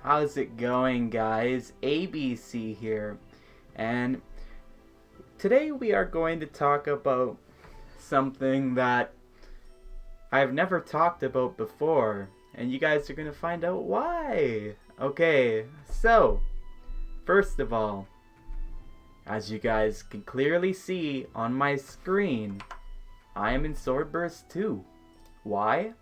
How's it going, guys? ABC here, and today we are going to talk about something that I've never talked about before, and you guys are going to find out why. Okay, so, first of all, as you guys can clearly see on my screen, I am in Swordburst 2. Why?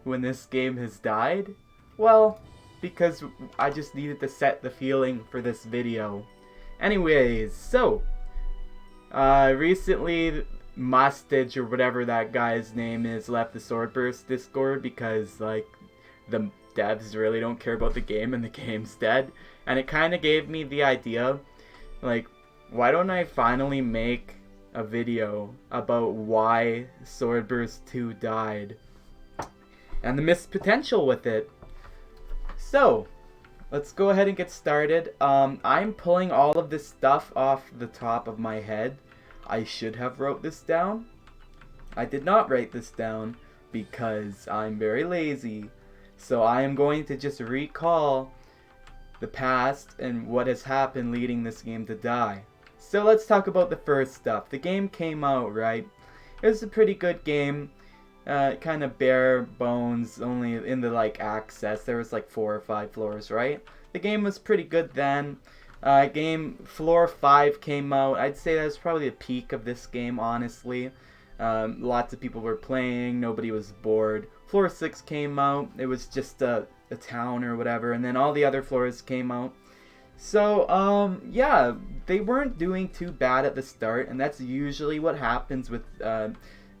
When this game has died? Well, because I just needed to set the feeling for this video. Anyways, so recently Mustich or whatever that guy's name is left the Swordburst Discord because like the devs really don't care about the game and the game's dead, and it kind of gave me the idea, like, why don't I finally make a video about why Swordburst 2 died and the missed potential with it. So, let's go ahead and get started. I'm pulling all of this stuff off the top of my head. I should have wrote this down. I did not write this down because I'm very lazy. So I am going to just recall the past and what has happened leading this game to die. So let's talk about the first stuff. The game came out, right? It was a pretty good game. Kind of bare bones, only in the like access. There was like 4 or 5 floors, right? The game was pretty good then. Game floor 5 came out. I'd say that was probably the peak of this game, honestly. Lots of people were playing. Nobody was bored. Floor 6 came out. It was just a town or whatever, and then all the other floors came out. So, yeah, they weren't doing too bad at the start, and that's usually what happens with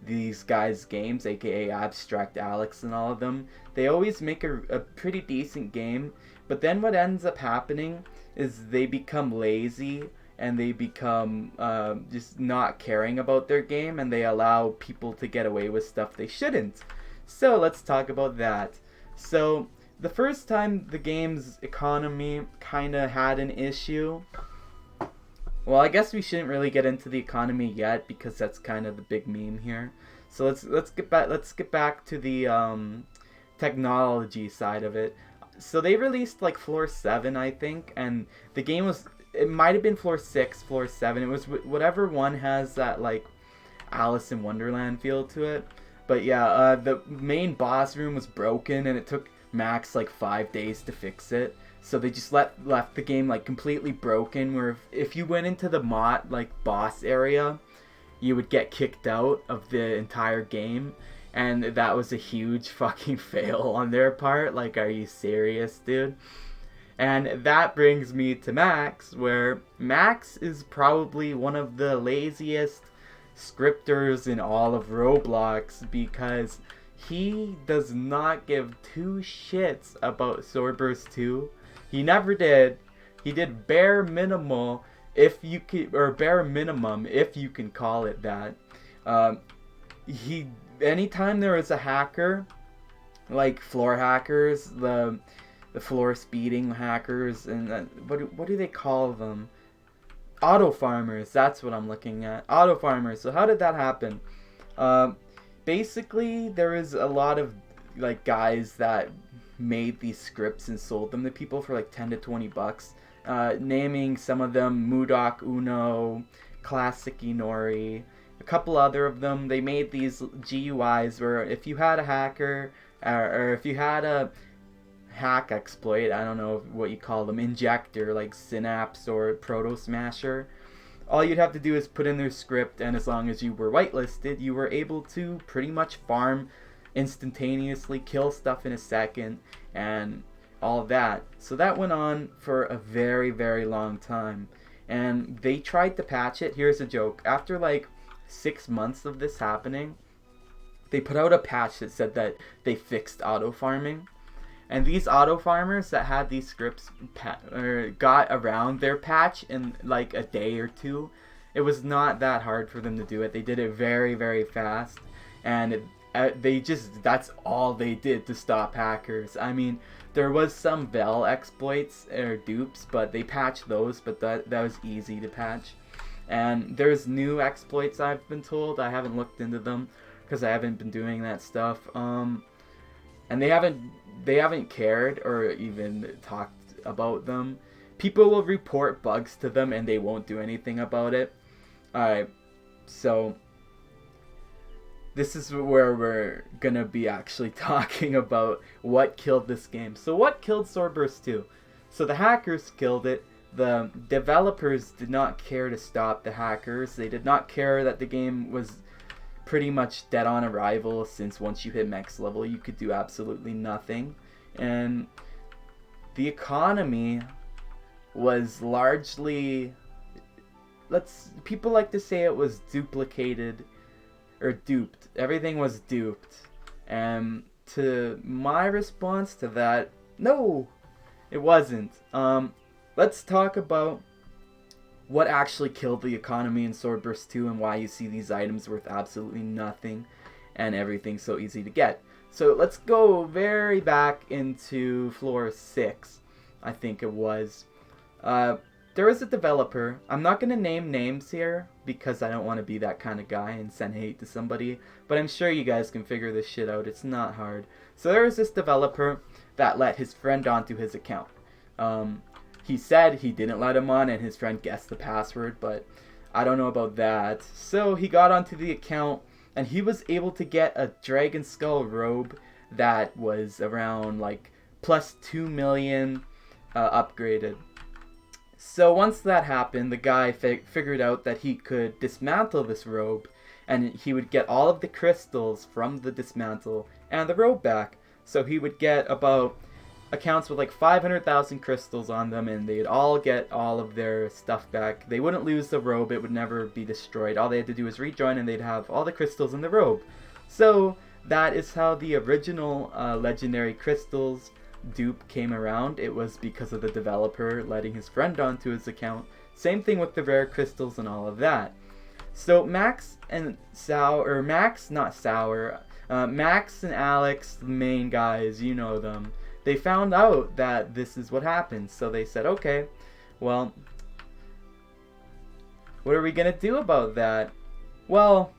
these guys' games, aka Abstract Alex and all of them. They always make a pretty decent game, but then what ends up happening is they become lazy and they become just not caring about their game, and they allow people to get away with stuff they shouldn't. So let's talk about that. So the first time the game's economy kind of had an issue, well, I guess we shouldn't really get into the economy yet because that's kind of the big meme here. So let's get back to the technology side of it. So they released like floor 7, I think, and the game was, it might have been floor 6, floor 7. It was whatever one has that like Alice in Wonderland feel to it. But yeah, the main boss room was broken, and it took max like 5 days to fix it. So they just left the game like completely broken, where if you went into the like boss area, you would get kicked out of the entire game, and that was a huge fucking fail on their part. Like, are you serious, dude? And that brings me to Max, where Max is probably one of the laziest scripters in all of Roblox, because he does not give 2 shits about Swordburst 2. He never did. He did bare minimal, if you can, or bare minimum, if you can call it that. Anytime there was a hacker, like floor hackers, the floor speeding hackers, and what do they call them? Auto farmers. That's what I'm looking at. Auto farmers. So how did that happen? Basically, there was a lot of like guys that made these scripts and sold them to people for like 10 to 20 bucks. Naming some of them: Mudok Uno, Classic Inori, a couple other of them. They made these GUIs where if you had a hacker, or if you had a hack exploit, I don't know what you call them, injector like Synapse or Proto Smasher, all you'd have to do is put in their script, and as long as you were whitelisted, you were able to pretty much farm instantaneously, kill stuff in a second, and all that. So that went on for a very, very long time, and they tried to patch it. Here's a joke: after like 6 months of this happening, they put out a patch that said that they fixed auto farming, and these auto farmers that had these scripts got around their patch in like a day or two. It was not that hard for them to do it. They did it very, very fast, and that's all they did to stop hackers. I mean, there was some Vel exploits or dupes, but they patched those, but that was easy to patch. And there's new exploits, I've been told. I haven't looked into them because I haven't been doing that stuff. And they haven't they haven't cared or even talked about them. People will report bugs to them and they won't do anything about it. Alright, so this is where we're gonna be actually talking about what killed this game. So what killed Swordburst 2? So the hackers killed it. The developers did not care to stop the hackers. They did not care that the game was pretty much dead on arrival, since once you hit max level you could do absolutely nothing. And the economy was largely, people like to say it was duplicated or duped. Everything was duped. And to my response to that, no, it wasn't. Let's talk about what actually killed the economy in Swordburst 2 and why you see these items worth absolutely nothing and everything so easy to get. So let's go very back into floor 6, I think it was. There was a developer. I'm not going to name names here because I don't want to be that kind of guy and send hate to somebody, but I'm sure you guys can figure this shit out. It's not hard. So there was this developer that let his friend onto his account. He said he didn't let him on and his friend guessed the password, but I don't know about that. So he got onto the account and he was able to get a Dragon Skull robe that was around like plus 2 million upgraded. So once that happened, the guy figured out that he could dismantle this robe and he would get all of the crystals from the dismantle and the robe back. So he would get about accounts with like 500,000 crystals on them and they'd all get all of their stuff back. They wouldn't lose the robe, it would never be destroyed. All they had to do was rejoin and they'd have all the crystals in the robe. So that is how the original legendary crystals dupe came around. It was because of the developer letting his friend onto his account. Same thing with the rare crystals and all of that. So Max and Max and Alex, the main guys, you know them, they found out that this is what happened. So they said, okay, well, what are we gonna do about that? Well,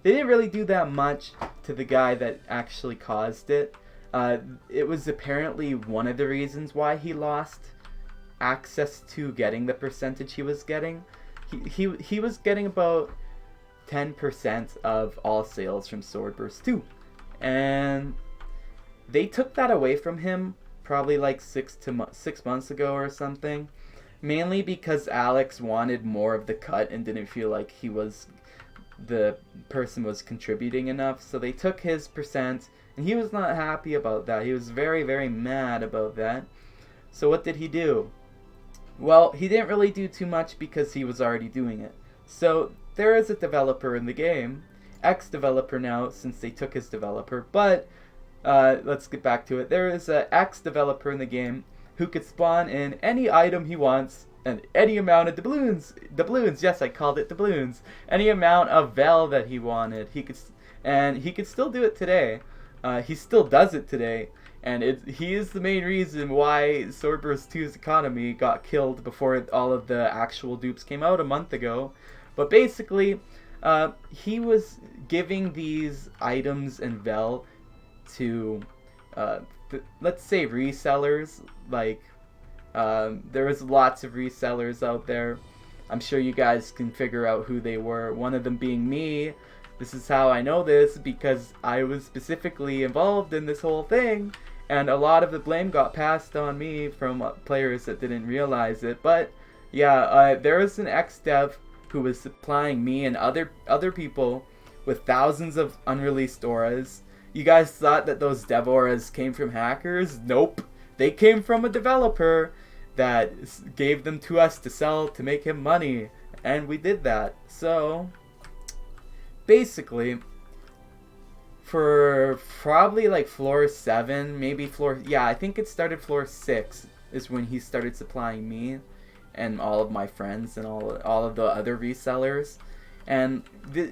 they didn't really do that much to the guy that actually caused it. It was apparently one of the reasons why he lost access to getting the percentage he was getting. He was getting about 10% of all sales from Swordburst 2. And they took that away from him probably like 6 months ago or something. Mainly because Alex wanted more of the cut and didn't feel like the person was contributing enough. So they took his percent and he was not happy about that. He was very, very mad about that. So what did he do? Well, he didn't really do too much because he was already doing it. So there is a developer in the game, ex-developer now since they took his developer, but let's get back to it. There is an ex-developer in the game who could spawn in any item he wants and any amount of doubloons. Doubloons, yes, I called it doubloons. Any amount of Vel that he wanted. He could still do it today. He still does it today. And he is the main reason why Swordburst 2's economy got killed before all of the actual dupes came out a month ago. But basically, he was giving these items and Vel to, let's say, resellers. Like, there was lots of resellers out there. I'm sure you guys can figure out who they were. One of them being me. This is how I know this, because I was specifically involved in this whole thing. And a lot of the blame got passed on me from players that didn't realize it. But yeah, there was an ex-dev who was supplying me and other people with thousands of unreleased auras. You guys thought that those dev auras came from hackers? Nope. They came from a developer that gave them to us to sell to make him money. And we did that. So basically, for probably like floor 7, maybe I think it started floor 6 is when he started supplying me and all of my friends and all of the other resellers. And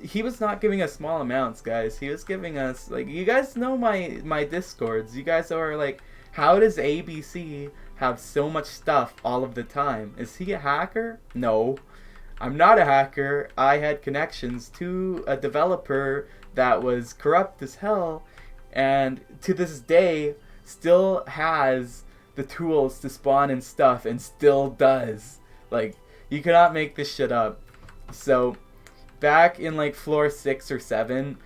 he was not giving us small amounts, guys. He was giving us, like, you guys know my discords. You guys are like, how does ABC have so much stuff all of the time? Is he a hacker? No, I'm not a hacker. I had connections to a developer that was corrupt as hell, and to this day still has the tools to spawn and stuff and still does. Like, you cannot make this shit up. So back in like floor 6 or 7,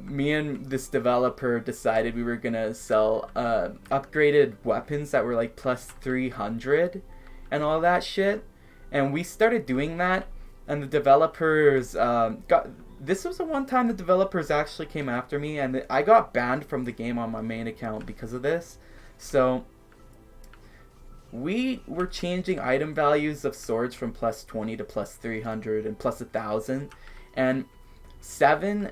me and this developer decided we were gonna sell upgraded weapons that were like plus 300 and all that shit. And we started doing that, and the developers this was the one time the developers actually came after me, and I got banned from the game on my main account because of this. So we were changing item values of swords from plus 20 to plus 300 and plus 1,000, and 7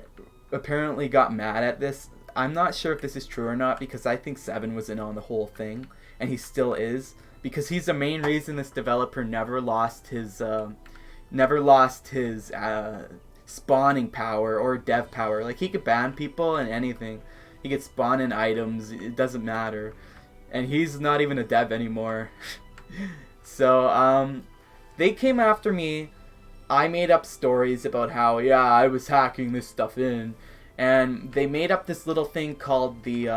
apparently got mad at this. I'm not sure if this is true or not, because I think 7 was in on the whole thing, and he still is, because he's the main reason this developer never lost his spawning power or dev power. Like, he could ban people and anything. He could spawn in items, it doesn't matter. And he's not even a dev anymore. So, they came after me. I made up stories about how, yeah, I was hacking this stuff in. And they made up this little thing called the,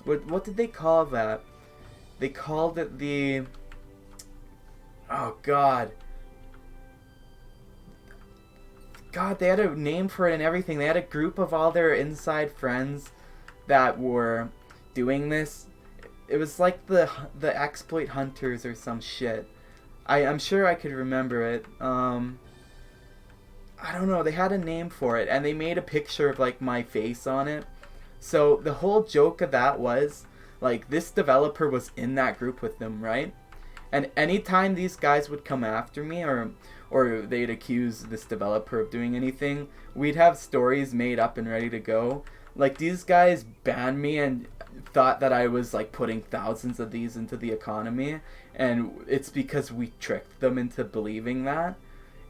what did they call that? They called it the, oh god. God, they had a name for it and everything. They had a group of all their inside friends that were doing this. It was like the exploit hunters or some shit. I'm sure I could remember it. I don't know. They had a name for it, and they made a picture of like my face on it. So the whole joke of that was like this developer was in that group with them, right? And anytime these guys would come after me or they'd accuse this developer of doing anything, we'd have stories made up and ready to go. Like, these guys banned me and thought that I was like putting thousands of these into the economy, and it's because we tricked them into believing that,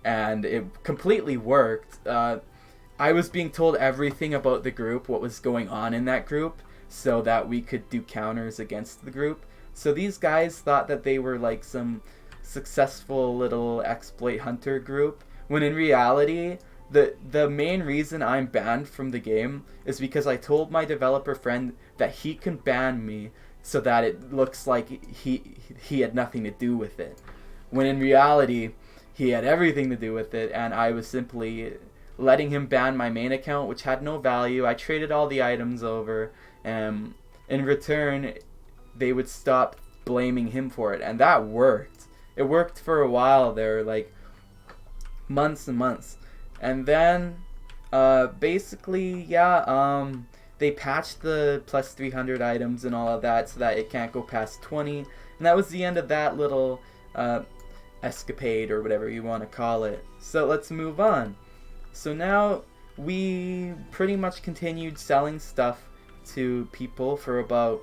and it completely worked. I was being told everything about the group, what was going on in that group, so that we could do counters against the group. So these guys thought that they were like some successful little exploit hunter group, when in reality the main reason I'm banned from the game is because I told my developer friend that he can ban me so that it looks like he had nothing to do with it, when in reality he had everything to do with it, and I was simply letting him ban my main account, which had no value. I traded all the items over, and in return they would stop blaming him for it, and that worked. It worked for a while there, like months and months. And then basically, yeah, they patched the plus 300 items and all of that so that it can't go past 20, and that was the end of that little escapade, or whatever you want to call it. So let's move on. So now we pretty much continued selling stuff to people for about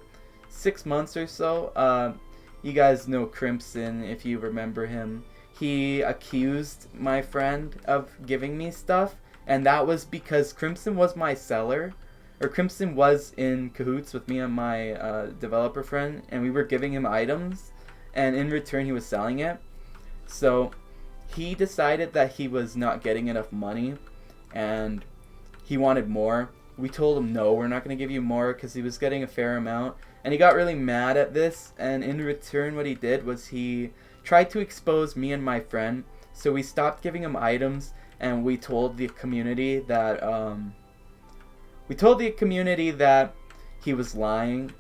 6 months or so. You guys know Crimson, if you remember him. He accused my friend of giving me stuff, and that was because Crimson was my seller, or Crimson was in cahoots with me and my developer friend, and we were giving him items, and in return he was selling it. So he decided that he was not getting enough money, and he wanted more. We told him, no, we're not going to give you more, because he was getting a fair amount, and he got really mad at this, and in return what he did was he tried to expose me and my friend. So we stopped giving him items, and we told the community that he was lying,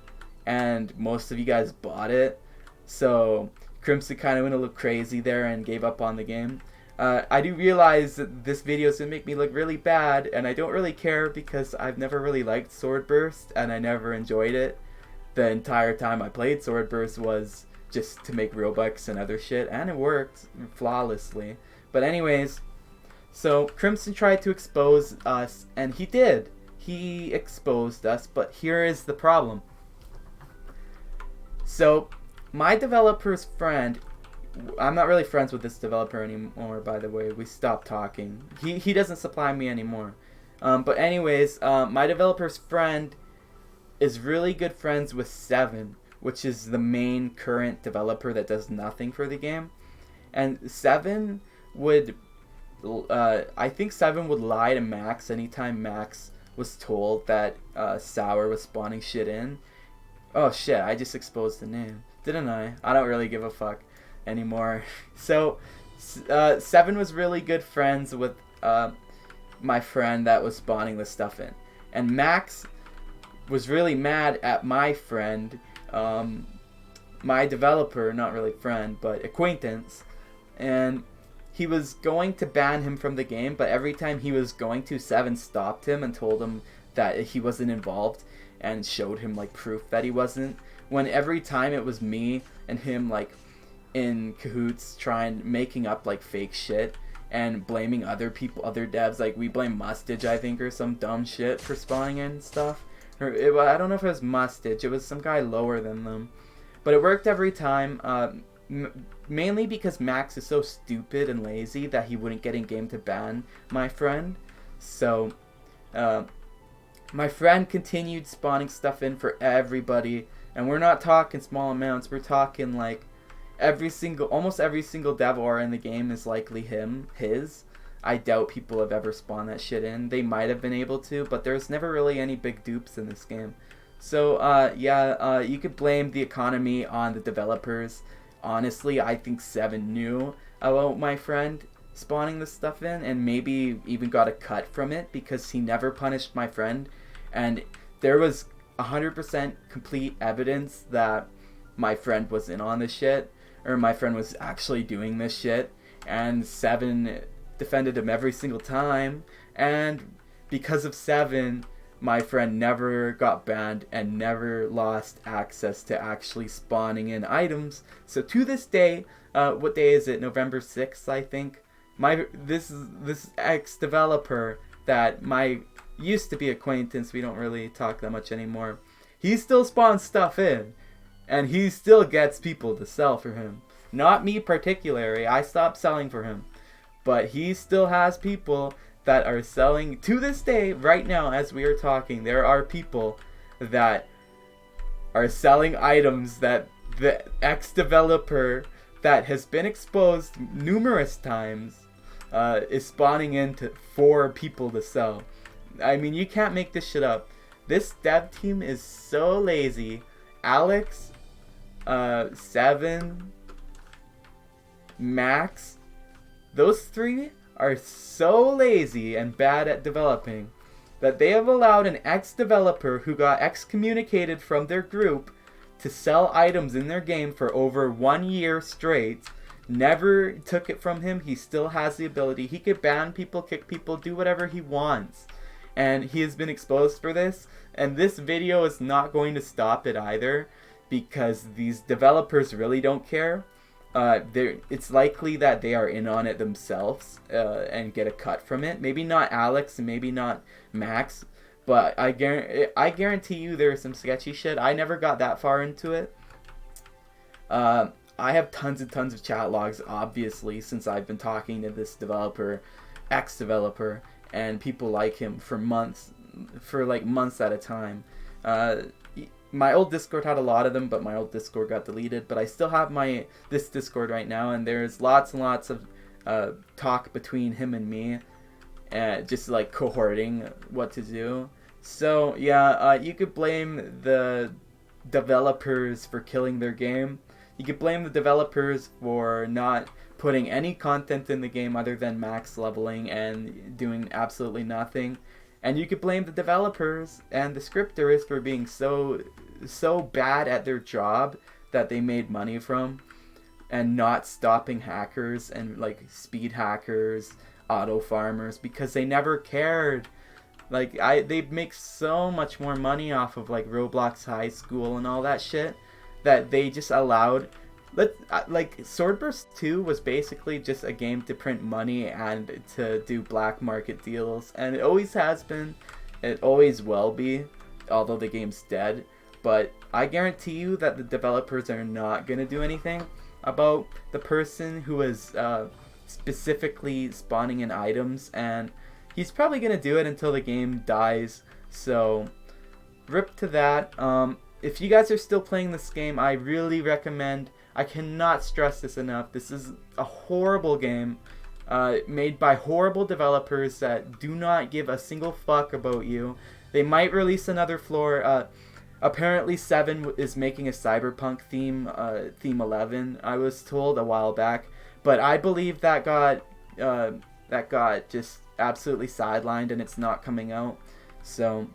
and most of you guys bought it. So Crimson kind of went a little crazy there and gave up on the game. I do realize that this video is going to make me look really bad, and I don't really care because I've never really liked Swordburst, and I never enjoyed it. The entire time I played Swordburst was just to make Robux and other shit, and it worked flawlessly. But anyways, so Crimson tried to expose us, and he did. He exposed us, but here is the problem. So my developer's friend, I'm not really friends with this developer anymore, by the way. We stopped talking. He doesn't supply me anymore. But anyways, my developer's friend is really good friends with 7, which is the main current developer that does nothing for the game. And 7 would, I think 7 would lie to Max anytime Max was told that Sour was spawning shit in. Oh shit, I just exposed the name. Didn't I? I don't really give a fuck anymore. So, 7 was really good friends with my friend that was spawning the stuff in. And Max was really mad at my friend, my developer, not really friend, but acquaintance. And he was going to ban him from the game, but every time he was going to, 7 stopped him and told him that he wasn't involved and showed him like proof that he wasn't. When every time it was me and him like in cahoots making up like fake shit and blaming other people, other devs. Like we blame Mustage, I think, or some dumb shit for spawning in stuff. Or I don't know if it was Mustage. It was some guy lower than them, but it worked every time. Mainly because Max is so stupid and lazy that he wouldn't get in game to ban my friend. So my friend continued spawning stuff in for everybody, and we're not talking small amounts. We're talking like almost every single dev aura in the game is likely his. I doubt people have ever spawned that shit in. They might have been able to, but there's never really any big dupes in this game. So you could blame the economy on the developers. Honestly, I think 7 knew about my friend spawning this stuff in and maybe even got a cut from it because he never punished my friend. And there was 100% complete evidence that my friend was in on this shit, or my friend was actually doing this shit, and 7 defended him every single time. And because of 7, my friend never got banned and never lost access to actually spawning in items. So to this day, what day is it? November 6th, I think. This ex-developer that used to be acquaintance, we don't really talk that much anymore. He still spawns stuff in, and he still gets people to sell for him. Not me particularly, I stopped selling for him. But he still has people that are selling to this day. Right now, as we are talking, there are people that are selling items that the ex-developer that has been exposed numerous times is spawning into for people to sell. I mean, you can't make this shit up. This dev team is so lazy. Alex, 7, Max, those 3 are so lazy and bad at developing that they have allowed an ex-developer who got excommunicated from their group to sell items in their game for over 1 year straight. Never took it from him. He still has the ability. He could ban people, kick people, do whatever he wants. And he has been exposed for this. And this video is not going to stop it either, because these developers really don't care. It's likely that they are in on it themselves and get a cut from it. Maybe not Alex and maybe not Max, but I guarantee you there's some sketchy shit. I never got that far into it. I have tons and tons of chat logs, obviously, since I've been talking to this developer, ex-developer, and people like him for months at a time. My old Discord had a lot of them, but my old Discord got deleted. But I still have this Discord right now, and there's lots and lots of talk between him and me, just like cohorting what to do. So yeah, you could blame the developers for killing their game. You could blame the developers for not putting any content in the game other than max leveling and doing absolutely nothing. And you could blame the developers and the scripters for being so bad at their job that they made money from, and not stopping hackers and like speed hackers, auto farmers, because they never cared. Like they make so much more money off of like Roblox High School and all that shit that they just allowed. Like Swordburst 2 was basically just a game to print money and to do black market deals, and it always has been, it always will be, although the game's dead. But I guarantee you that the developers are not going to do anything about the person who is specifically spawning in items, and he's probably going to do it until the game dies. So rip to that. If you guys are still playing this game, I really recommend, I cannot stress this enough, this is a horrible game made by horrible developers that do not give a single fuck about you. They might release another floor. Apparently 7 is making a cyberpunk theme 11, I was told a while back, but I believe that got just absolutely sidelined and it's not coming out. So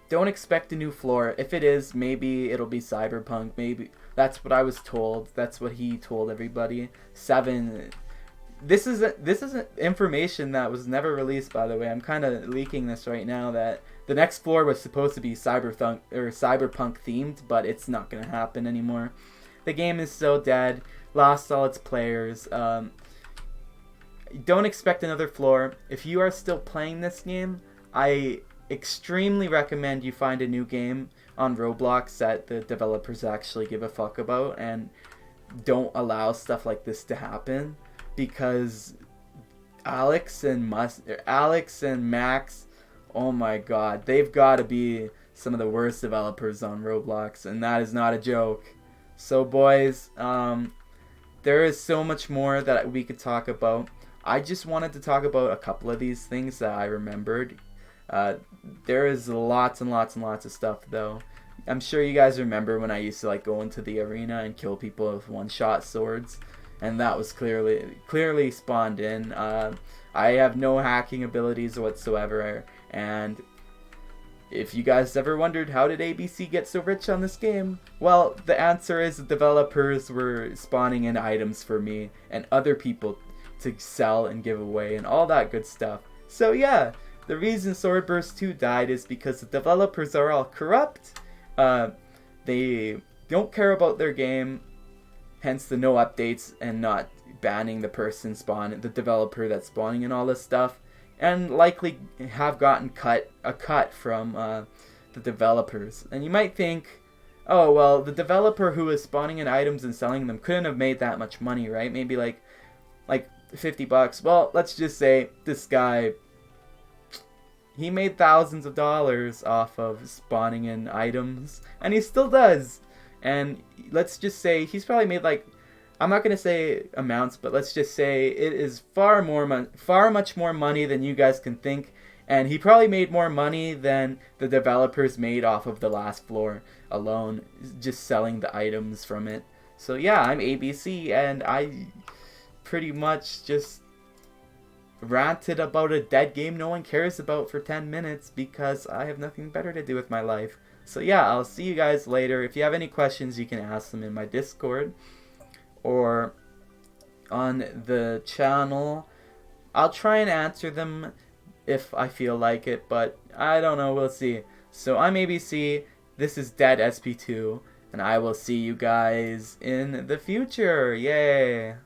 don't expect a new floor. If it is, maybe it'll be cyberpunk. Maybe that's what I was told. That's what he told everybody. 7. This is information that was never released, by the way. I'm kind of leaking this right now, that the next floor was supposed to be cyberpunk themed, but it's not gonna happen anymore. The game is so dead, lost all its players. Don't expect another floor. If you are still playing this game, I extremely recommend you find a new game on Roblox that the developers actually give a fuck about and don't allow stuff like this to happen, because Alex and Max, oh my god, they've got to be some of the worst developers on Roblox, and that is not a joke. So boys, there is so much more that we could talk about. I just wanted to talk about a couple of these things that I remembered. There is lots and lots and lots of stuff though. I'm sure you guys remember when I used to like go into the arena and kill people with one-shot swords, and that was clearly spawned in. I have no hacking abilities whatsoever, and if you guys ever wondered how did ABC get so rich on this game, well, the answer is the developers were spawning in items for me and other people to sell and give away and all that good stuff. So yeah, the reason Swordburst 2 died is because the developers are all corrupt. They don't care about their game, hence the no updates and not banning the developer that's spawning and all this stuff, and likely have gotten a cut from the developers. And you might think, oh well, the developer who is spawning in items and selling them couldn't have made that much money, right? Maybe like $50. Well, let's just say this guy, he made thousands of dollars off of spawning in items, and he still does. And let's just say he's probably made like, I'm not gonna say amounts, but let's just say it is far much more money than you guys can think. And he probably made more money than the developers made off of the last floor alone, just selling the items from it. So yeah, I'm ABC, and I pretty much just ranted about a dead game no one cares about for 10 minutes because I have nothing better to do with my life. So yeah, I'll see you guys later. If you have any questions, you can ask them in my Discord or on the channel. I'll try and answer them if I feel like it, but I don't know, we'll see. So I'm ABC, this is Dead SP2, and I will see you guys in the future. Yay!